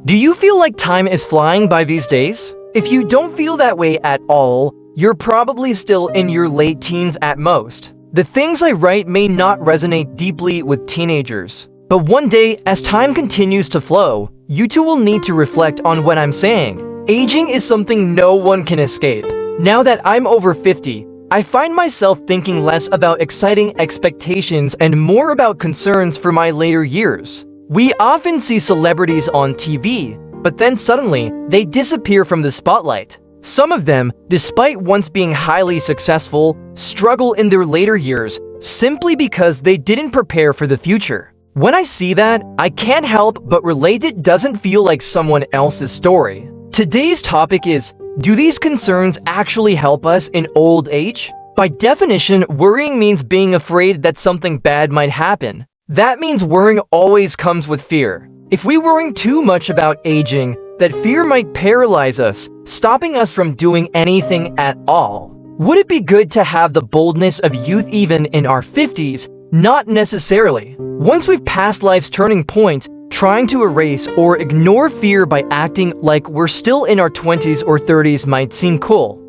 Do you feel like time is flying by these days? If you don't feel that way at all, you're probably still in your late teens at most. The things I write may not resonate deeply with teenagers. But one day, as time continues to flow, you too will need to reflect on what I'm saying. Aging is something no one can escape. Now that I'm over 50, I find myself thinking less about exciting expectations and more about concerns for my later years. We often see celebrities on TV, but then suddenly, they disappear from the spotlight. Some of them, despite once being highly successful, struggle in their later years simply because they didn't prepare for the future. When I see that, I can't help but relate. It doesn't feel like someone else's story. Today's topic is, do these concerns actually help us in old age? By definition, worrying means being afraid that something bad might happen. That means worrying always comes with fear. If we worry too much about aging, that fear might paralyze us, stopping us from doing anything at all. Would it be good to have the boldness of youth even in our 50s? Not necessarily. Once we've passed life's turning point, trying to erase or ignore fear by acting like we're still in our 20s or 30s might seem cool.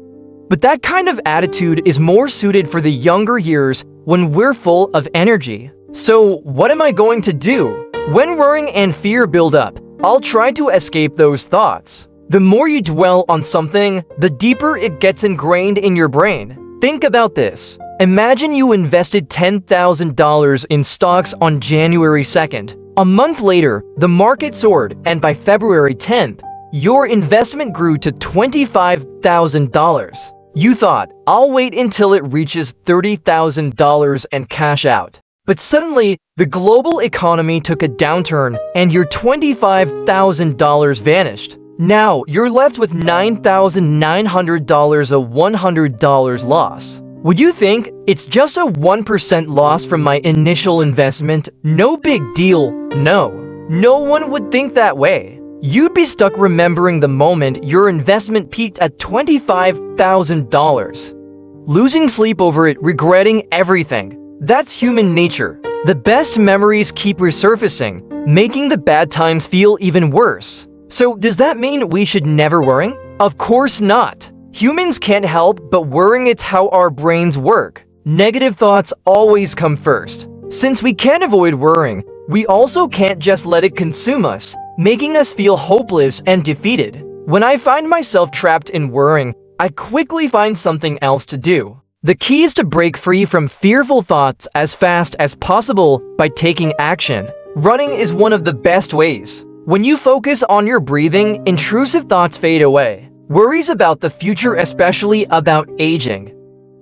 But that kind of attitude is more suited for the younger years when we're full of energy. So, what am I going to do? When worrying and fear build up, I'll try to escape those thoughts. The more you dwell on something, the deeper it gets ingrained in your brain. Think about this. Imagine you invested $10,000 in stocks on January 2nd. A month later, the market soared, and by February 10th, your investment grew to $25,000. You thought, I'll wait until it reaches $30,000 and cash out. But suddenly, the global economy took a downturn and your $25,000 vanished. Now, you're left with $9,900, a $100 loss. Would you think it's just a 1% loss from my initial investment? No big deal. No. No one would think that way. You'd be stuck remembering the moment your investment peaked at $25,000. Losing sleep over it, regretting everything. That's human nature. The best memories keep resurfacing, making the bad times feel even worse. So does that mean we should never worry? Of course not. Humans can't help but worrying. It's how our brains work. Negative thoughts always come first. Since we can't avoid worrying, we also can't just let it consume us, making us feel hopeless and defeated. When I find myself trapped in worrying, I quickly find something else to do. The key is to break free from fearful thoughts as fast as possible by taking action. Running is one of the best ways. When you focus on your breathing, intrusive thoughts fade away. Worries about the future, especially about aging,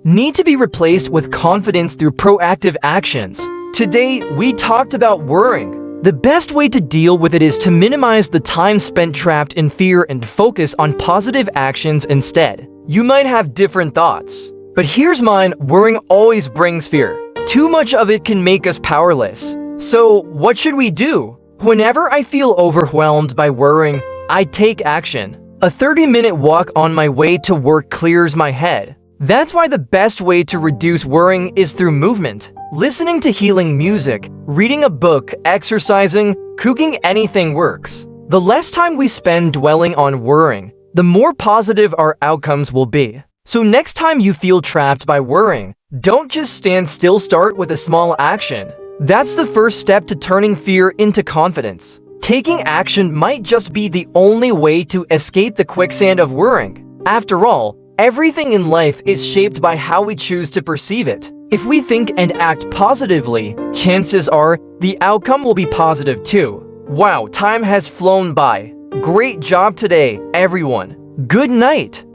need to be replaced with confidence through proactive actions. Today, we talked about worrying. The best way to deal with it is to minimize the time spent trapped in fear and focus on positive actions instead. You might have different thoughts, but here's mine. Worrying always brings fear. Too much of it can make us powerless. So, what should we do? Whenever I feel overwhelmed by worrying, I take action. A 30-minute walk on my way to work clears my head. That's why the best way to reduce worrying is through movement. Listening to healing music, reading a book, exercising, cooking, anything works. The less time we spend dwelling on worrying, the more positive our outcomes will be. So next time you feel trapped by worrying, don't just stand still. Start with a small action. That's the first step to turning fear into confidence. Taking action might just be the only way to escape the quicksand of worrying. After all, everything in life is shaped by how we choose to perceive it. If we think and act positively, chances are the outcome will be positive too. Wow, time has flown by. Great job today, everyone. Good night.